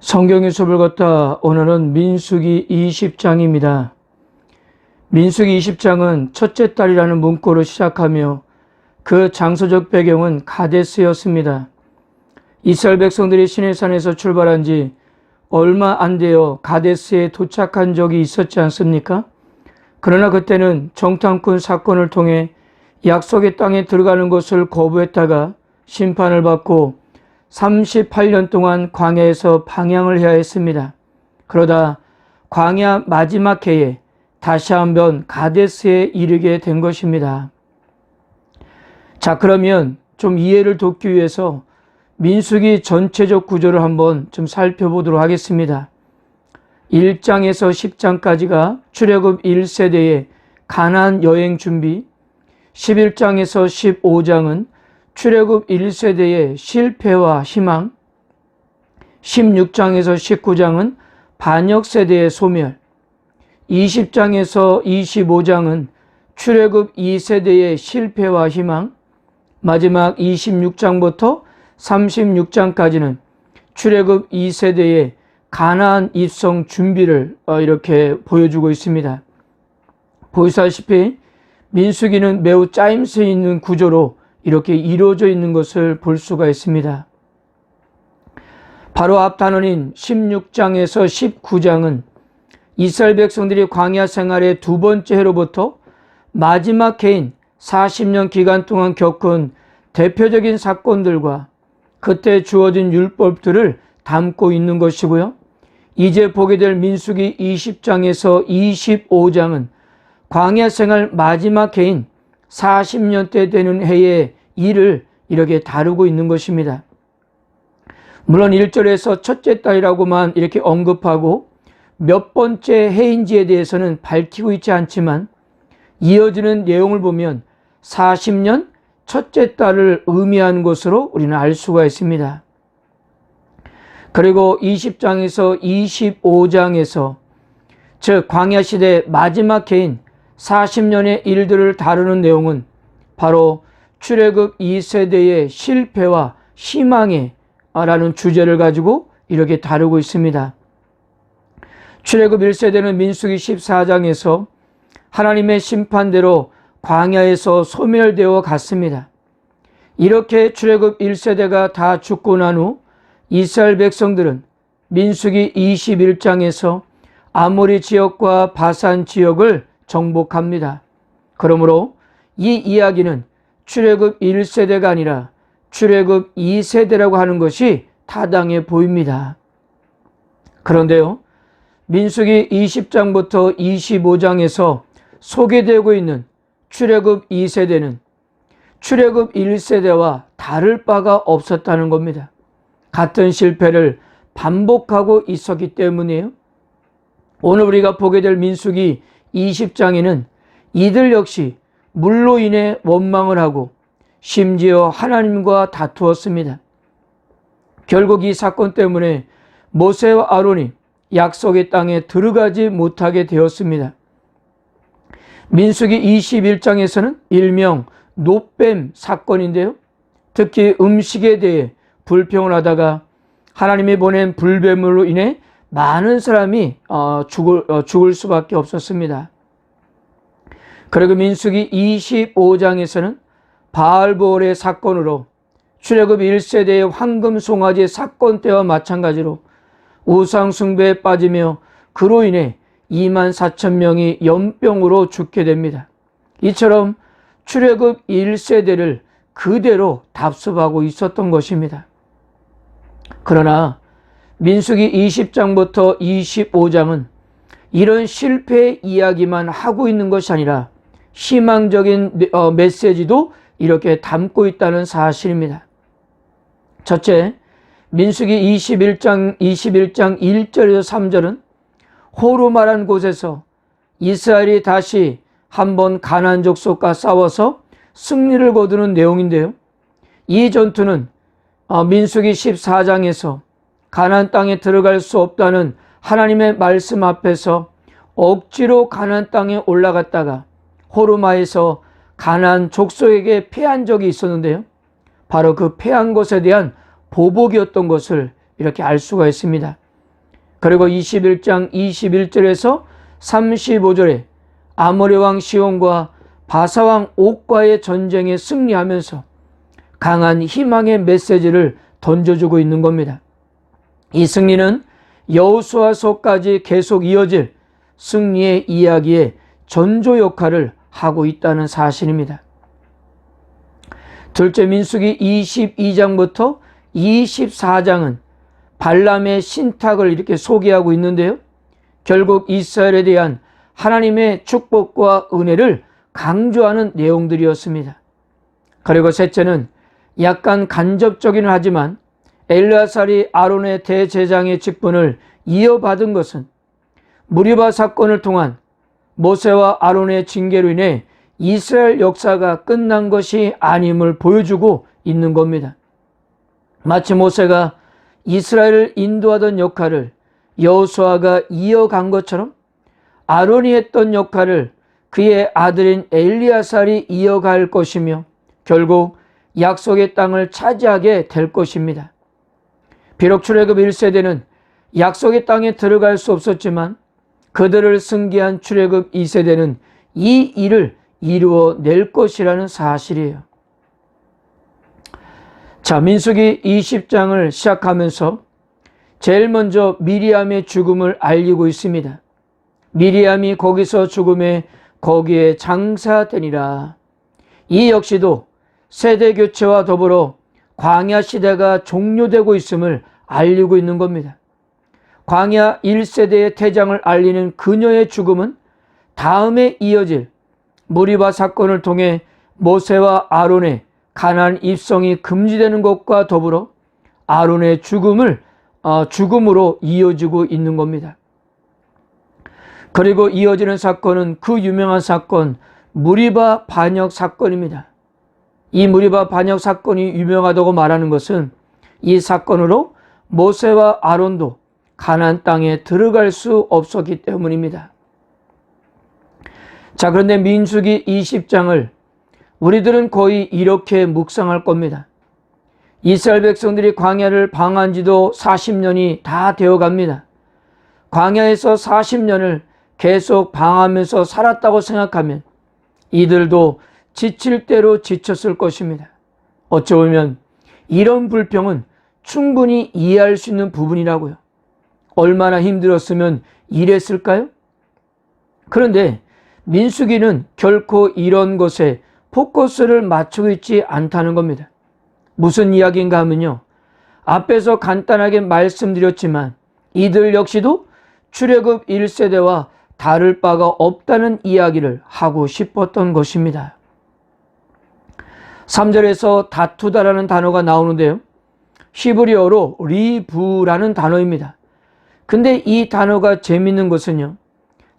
성경의 숲을 걷다 오늘은 민수기 20장입니다. 민수기 20장은 첫째 딸이라는 문구로 시작하며 그 장소적 배경은 가데스였습니다. 이스라엘 백성들이 시내산에서 출발한 지 얼마 안 되어 가데스에 도착한 적이 있었지 않습니까? 그러나 그때는 정탐꾼 사건을 통해 약속의 땅에 들어가는 것을 거부했다가 심판을 받고 38년 동안 광야에서 방향을 해야 했습니다. 그러다 광야 마지막 해에 다시 한번 가데스에 이르게 된 것입니다. 자, 그러면 좀 이해를 돕기 위해서 민수기 전체적 구조를 한번 좀 살펴보도록 하겠습니다. 1장에서 10장까지가 출애굽 1세대의 가나안 여행 준비, 11장에서 15장은 출애굽 1세대의 실패와 희망, 16장에서 19장은 반역 세대의 소멸, 20장에서 25장은 출애굽 2세대의 실패와 희망, 마지막 26장부터 36장까지는 출애굽 2세대의 가나안 입성 준비를 이렇게 보여주고 있습니다. 보시다시피 민수기는 매우 짜임새 있는 구조로 이렇게 이루어져 있는 것을 볼 수가 있습니다. 바로 앞 단원인 16장에서 19장은 이스라엘 백성들이 광야 생활의 두 번째 해로부터 마지막 해인 40년 기간 동안 겪은 대표적인 사건들과 그때 주어진 율법들을 담고 있는 것이고요. 이제 보게 될 민수기 20장에서 25장은 광야 생활 마지막 해인 40년 때 되는 해의 일을 이렇게 다루고 있는 것입니다. 물론 1절에서 첫째 딸이라고만 이렇게 언급하고 몇 번째 해인지에 대해서는 밝히고 있지 않지만 이어지는 내용을 보면 40년 첫째 딸을 의미하는 것으로 우리는 알 수가 있습니다. 그리고 20장에서 25장에서 즉 광야시대 마지막 해인 40년의 일들을 다루는 내용은 바로 출애굽 2세대의 실패와 희망에 라는 주제를 가지고 이렇게 다루고 있습니다. 출애굽 1세대는 민수기 14장에서 하나님의 심판대로 광야에서 소멸되어 갔습니다. 이렇게 출애굽 1세대가 다 죽고 난 후 이스라엘 백성들은 민수기 21장에서 아모리 지역과 바산 지역을 정복합니다. 그러므로 이 이야기는 출애굽 1세대가 아니라 출애굽 2세대라고 하는 것이 타당해 보입니다. 그런데요, 민수기 20장부터 25장에서 소개되고 있는 출애굽 2세대는 출애굽 1세대와 다를 바가 없었다는 겁니다. 같은 실패를 반복하고 있었기 때문이에요. 오늘 우리가 보게 될 민수기 20장에는 이들 역시 물로 인해 원망을 하고 심지어 하나님과 다투었습니다. 결국 이 사건 때문에 모세와 아론이 약속의 땅에 들어가지 못하게 되었습니다. 민수기 21장에서는 일명 놋뱀 사건인데요. 특히 음식에 대해 불평을 하다가 하나님이 보낸 불뱀으로 인해 많은 사람이 죽을 수밖에 없었습니다. 그리고 민수기 25장에서는 바알보올의 사건으로 출애굽 1세대의 황금 송아지 사건 때와 마찬가지로 우상 숭배에 빠지며 그로 인해 24,000명이 연병으로 죽게 됩니다. 이처럼 출애굽 1세대를 그대로 답습하고 있었던 것입니다. 그러나 민수기 20장부터 25장은 이런 실패의 이야기만 하고 있는 것이 아니라 희망적인 메시지도 이렇게 담고 있다는 사실입니다. 첫째, 민수기 21장 1절에서 3절은 호르마란 곳에서 이스라엘이 다시 한번 가나안 족속과 싸워서 승리를 거두는 내용인데요. 이 전투는 민수기 14장에서 가나안 땅에 들어갈 수 없다는 하나님의 말씀 앞에서 억지로 가나안 땅에 올라갔다가 호르마에서 가나안 족속에게 패한 적이 있었는데요. 바로 그 패한 것에 대한 보복이었던 것을 이렇게 알 수가 있습니다. 그리고 21장 21절에서 35절에 아모리 왕 시온과 바사 왕 옥과의 전쟁에 승리하면서 강한 희망의 메시지를 던져주고 있는 겁니다. 이 승리는 여호수아서까지 계속 이어질 승리의 이야기의 전조 역할을 하고 있다는 사실입니다. 둘째, 민수기 22장부터 24장은 발람의 신탁을 이렇게 소개하고 있는데요. 결국 이스라엘에 대한 하나님의 축복과 은혜를 강조하는 내용들이었습니다. 그리고 셋째는 약간 간접적이긴 하지만 엘르아살이 아론의 대제장의 직분을 이어받은 것은 무리바 사건을 통한 모세와 아론의 징계로 인해 이스라엘 역사가 끝난 것이 아님을 보여주고 있는 겁니다. 마치 모세가 이스라엘을 인도하던 역할을 여호수아가 이어간 것처럼 아론이 했던 역할을 그의 아들인 엘리아살이 이어갈 것이며 결국 약속의 땅을 차지하게 될 것입니다. 비록 출애굽 1세대는 약속의 땅에 들어갈 수 없었지만 그들을 승계한 출애굽 2세대는 이 일을 이루어낼 것이라는 사실이에요. 자, 민수기 20장을 시작하면서 제일 먼저 미리암의 죽음을 알리고 있습니다. 미리암이 거기서 죽음에 거기에 장사되니라. 이 역시도 세대 교체와 더불어 광야 시대가 종료되고 있음을 알리고 있는 겁니다. 광야 1세대의 퇴장을 알리는 그녀의 죽음은 다음에 이어질 무리바 사건을 통해 모세와 아론의 가나안 입성이 금지되는 것과 더불어 아론의 죽음으로 이어지고 있는 겁니다. 그리고 이어지는 사건은 그 유명한 사건 무리바 반역 사건입니다. 이 무리바 반역 사건이 유명하다고 말하는 것은 이 사건으로 모세와 아론도 가나안 땅에 들어갈 수 없었기 때문입니다. 자, 그런데 민수기 20장을 우리들은 거의 이렇게 묵상할 겁니다. 이스라엘 백성들이 광야를 방한 지도 40년이 다 되어 갑니다. 광야에서 40년을 계속 방하면서 살았다고 생각하면 이들도 지칠 대로 지쳤을 것입니다. 어찌 보면 이런 불평은 충분히 이해할 수 있는 부분이라고요. 얼마나 힘들었으면 이랬을까요? 그런데 민수기는 결코 이런 것에 포커스를 맞추고 있지 않다는 겁니다. 무슨 이야기인가 하면요, 앞에서 간단하게 말씀드렸지만 이들 역시도 출애굽 1세대와 다를 바가 없다는 이야기를 하고 싶었던 것입니다. 3절에서 다투다라는 단어가 나오는데요, 히브리어로 리브라는 단어입니다. 근데 이 단어가 재밌는 것은요,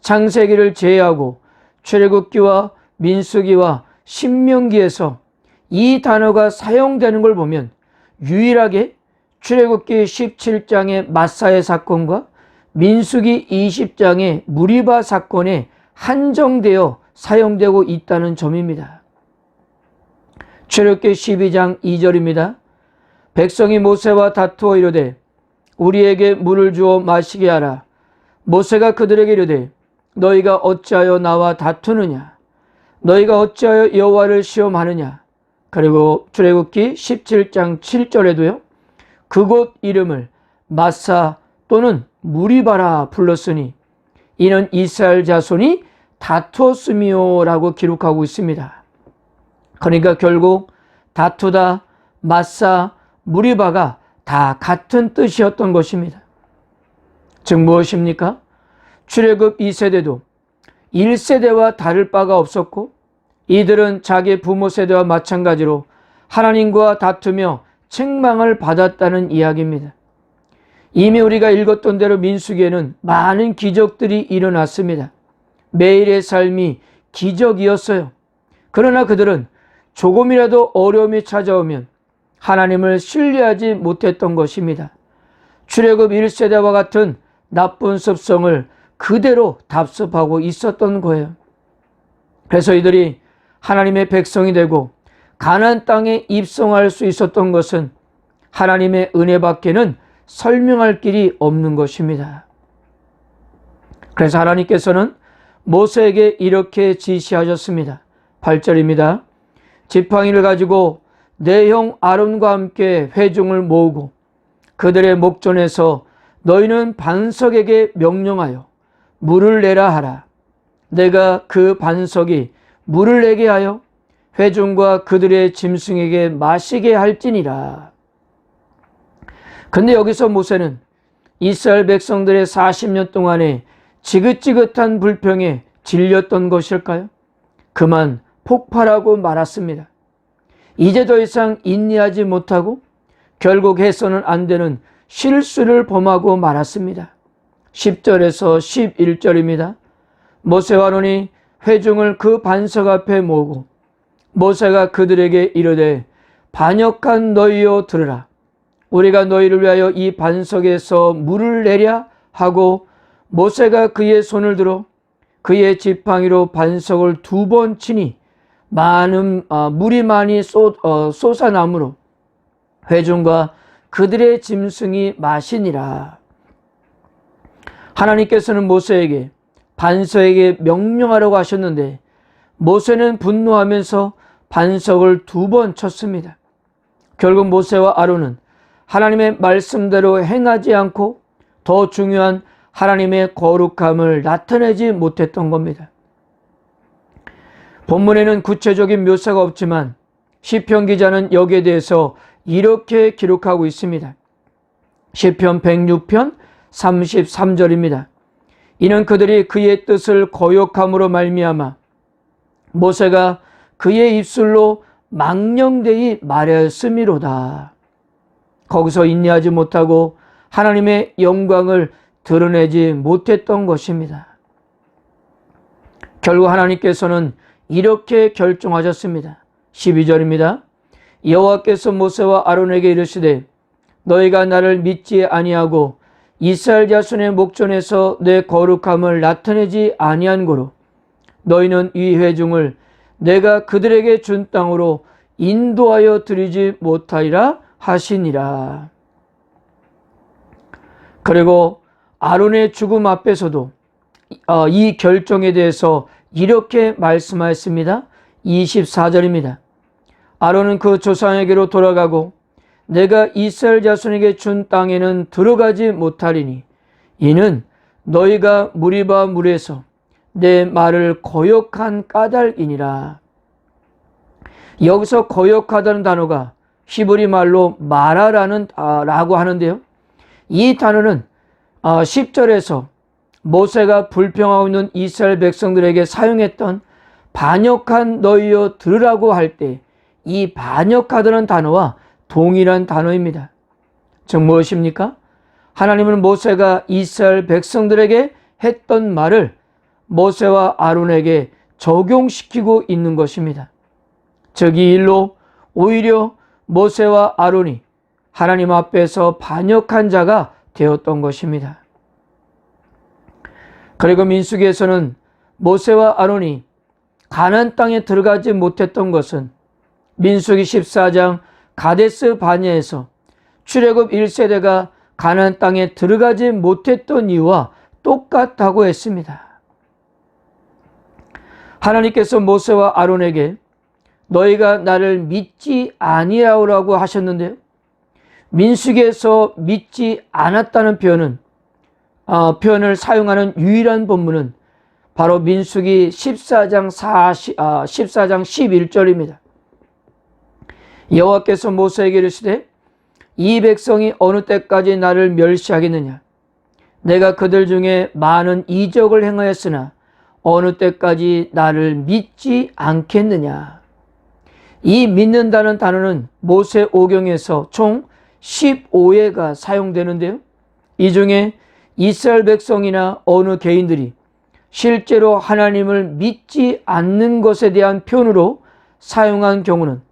창세기를 제외하고 출애굽기와 민수기와 신명기에서 이 단어가 사용되는 걸 보면 유일하게 출애굽기 17장의 마사의 사건과 민수기 20장의 무리바 사건에 한정되어 사용되고 있다는 점입니다. 출애굽기 12장 2절입니다. 백성이 모세와 다투어 이르되 우리에게 물을 주어 마시게 하라. 모세가 그들에게 이르되 너희가 어찌하여 나와 다투느냐? 너희가 어찌하여 여호와를 시험하느냐? 그리고 출애굽기 17장 7절에도요, 그곳 이름을 마사 또는 무리바라 불렀으니 이는 이스라엘 자손이 다투었음이요 라고 기록하고 있습니다. 그러니까 결국 다투다, 마사, 무리바가 다 같은 뜻이었던 것입니다. 즉 무엇입니까? 출애굽 2세대도 1세대와 다를 바가 없었고 이들은 자기 부모 세대와 마찬가지로 하나님과 다투며 책망을 받았다는 이야기입니다. 이미 우리가 읽었던 대로 민수기에는 많은 기적들이 일어났습니다. 매일의 삶이 기적이었어요. 그러나 그들은 조금이라도 어려움이 찾아오면 하나님을 신뢰하지 못했던 것입니다. 출애굽 1세대와 같은 나쁜 습성을 그대로 답습하고 있었던 거예요. 그래서 이들이 하나님의 백성이 되고 가나안 땅에 입성할 수 있었던 것은 하나님의 은혜밖에는 설명할 길이 없는 것입니다. 그래서 하나님께서는 모세에게 이렇게 지시하셨습니다. 8절입니다. 지팡이를 가지고 내 형 아론과 함께 회중을 모으고 그들의 목전에서 너희는 반석에게 명령하여 물을 내라 하라. 내가 그 반석이 물을 내게 하여 회중과 그들의 짐승에게 마시게 할지니라. 근데 여기서 모세는 이스라엘 백성들의 40년 동안에 지긋지긋한 불평에 질렸던 것일까요? 그만 폭발하고 말았습니다. 이제 더 이상 인내하지 못하고 결국 해서는 안 되는 실수를 범하고 말았습니다. 10절에서 11절입니다. 모세와 아론이 회중을 그 반석 앞에 모으고 모세가 그들에게 이르되 반역한 너희여 들으라. 우리가 너희를 위하여 이 반석에서 물을 내랴 하고 모세가 그의 손을 들어 그의 지팡이로 반석을 2번 치니 물이 많이 솟아나므로 회중과 그들의 짐승이 마시니라. 하나님께서는 모세에게 반석에게 명령하라고 하셨는데 모세는 분노하면서 반석을 2번 쳤습니다. 결국 모세와 아론은 하나님의 말씀대로 행하지 않고 더 중요한 하나님의 거룩함을 나타내지 못했던 겁니다. 본문에는 구체적인 묘사가 없지만 시편 기자는 여기에 대해서 이렇게 기록하고 있습니다. 시편 106편 33절입니다. 이는 그들이 그의 뜻을 거역함으로 말미암아 모세가 그의 입술로 망령되이 말하였음이로다. 거기서 인내하지 못하고 하나님의 영광을 드러내지 못했던 것입니다. 결국 하나님께서는 이렇게 결정하셨습니다. 12절입니다. 여호와께서 모세와 아론에게 이르시되 너희가 나를 믿지 아니하고 이스라엘 자손의 목전에서 내 거룩함을 나타내지 아니한 고로 너희는 이 회중을 내가 그들에게 준 땅으로 인도하여 드리지 못하리라 하시니라. 그리고 아론의 죽음 앞에서도 이 결정에 대해서 이렇게 말씀하였습니다. 24절입니다. 아론은 그 조상에게로 돌아가고 내가 이스라엘 자손에게 준 땅에는 들어가지 못하리니 이는 너희가 무리바 물에서 내 말을 거역한 까닭이니라. 여기서 거역하다는 단어가 히브리 말로 마라라는 라고 하는데요. 이 단어는 10절에서 모세가 불평하고 있는 이스라엘 백성들에게 사용했던 반역한 너희여 들으라고 할 때 이 반역하다는 단어와 동일한 단어입니다. 즉 무엇입니까? 하나님은 모세가 이스라엘 백성들에게 했던 말을 모세와 아론에게 적용시키고 있는 것입니다. 즉 이 일로 오히려 모세와 아론이 하나님 앞에서 반역한 자가 되었던 것입니다. 그리고 민수기에서는 모세와 아론이 가나안 땅에 들어가지 못했던 것은 민수기 14장 가데스 바네아에서 출애굽 1세대가 가나안 땅에 들어가지 못했던 이유와 똑같다고 했습니다. 하나님께서 모세와 아론에게 너희가 나를 믿지 아니하라고 하셨는데요. 민수기에서 믿지 않았다는 표현을 사용하는 유일한 본문은 바로 민수기 14장 11절입니다. 여호와께서 모세에게 이르시되 이 백성이 어느 때까지 나를 멸시하겠느냐. 내가 그들 중에 많은 이적을 행하였으나 어느 때까지 나를 믿지 않겠느냐. 이 믿는다는 단어는 모세 오경에서 총 15회가 사용되는데요. 이 중에 이스라엘 백성이나 어느 개인들이 실제로 하나님을 믿지 않는 것에 대한 표현으로 사용한 경우는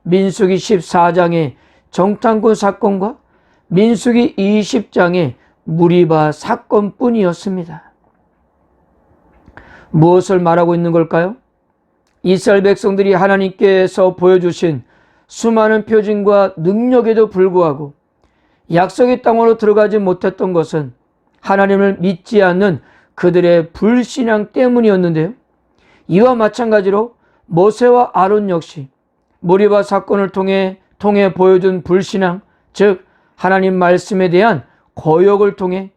민수기 14장의 정탐꾼 사건과 민수기 20장의 무리바 사건뿐이었습니다. 무엇을 말하고 있는 걸까요? 이스라엘 백성들이 하나님께서 보여주신 수많은 표징과 능력에도 불구하고 약속의 땅으로 들어가지 못했던 것은 하나님을 믿지 않는 그들의 불신앙 때문이었는데요. 이와 마찬가지로 모세와 아론 역시 모리바 사건을 통해 보여준 불신앙, 즉 하나님 말씀에 대한 거역을 통해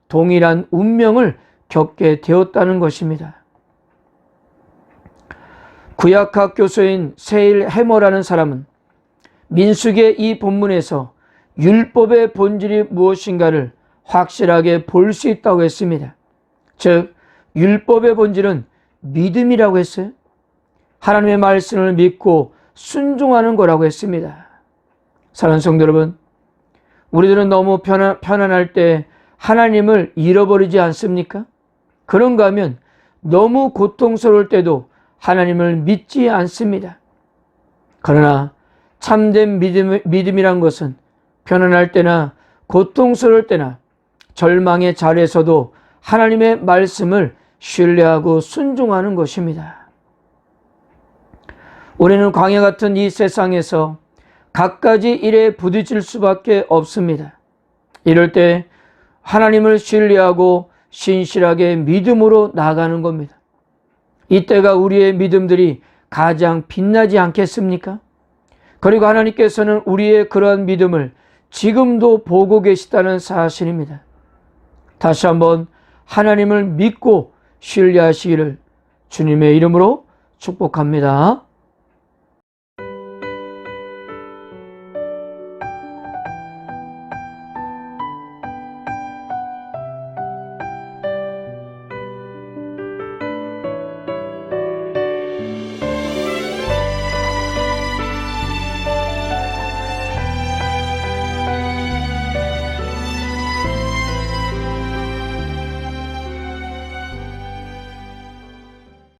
동일한 운명을 겪게 되었다는 것입니다. 구약학 교수인 세일 해머라는 사람은 민수기의 이 본문에서 율법의 본질이 무엇인가를 확실하게 볼 수 있다고 했습니다. 즉 율법의 본질은 믿음이라고 했어요. 하나님의 말씀을 믿고 순종하는 거라고 했습니다. 사랑하는 성도 여러분, 우리들은 너무 편안할 때 하나님을 잃어버리지 않습니까? 그런가 하면 너무 고통스러울 때도 하나님을 믿지 않습니다. 그러나 참된 믿음이란 것은 편안할 때나 고통스러울 때나 절망의 자리에서도 하나님의 말씀을 신뢰하고 순종하는 것입니다. 우리는 광야 같은 이 세상에서 갖가지 일에 부딪힐 수밖에 없습니다. 이럴 때 하나님을 신뢰하고 신실하게 믿음으로 나아가는 겁니다. 이때가 우리의 믿음들이 가장 빛나지 않겠습니까? 그리고 하나님께서는 우리의 그러한 믿음을 지금도 보고 계시다는 사실입니다. 다시 한번 하나님을 믿고 신뢰하시기를 주님의 이름으로 축복합니다.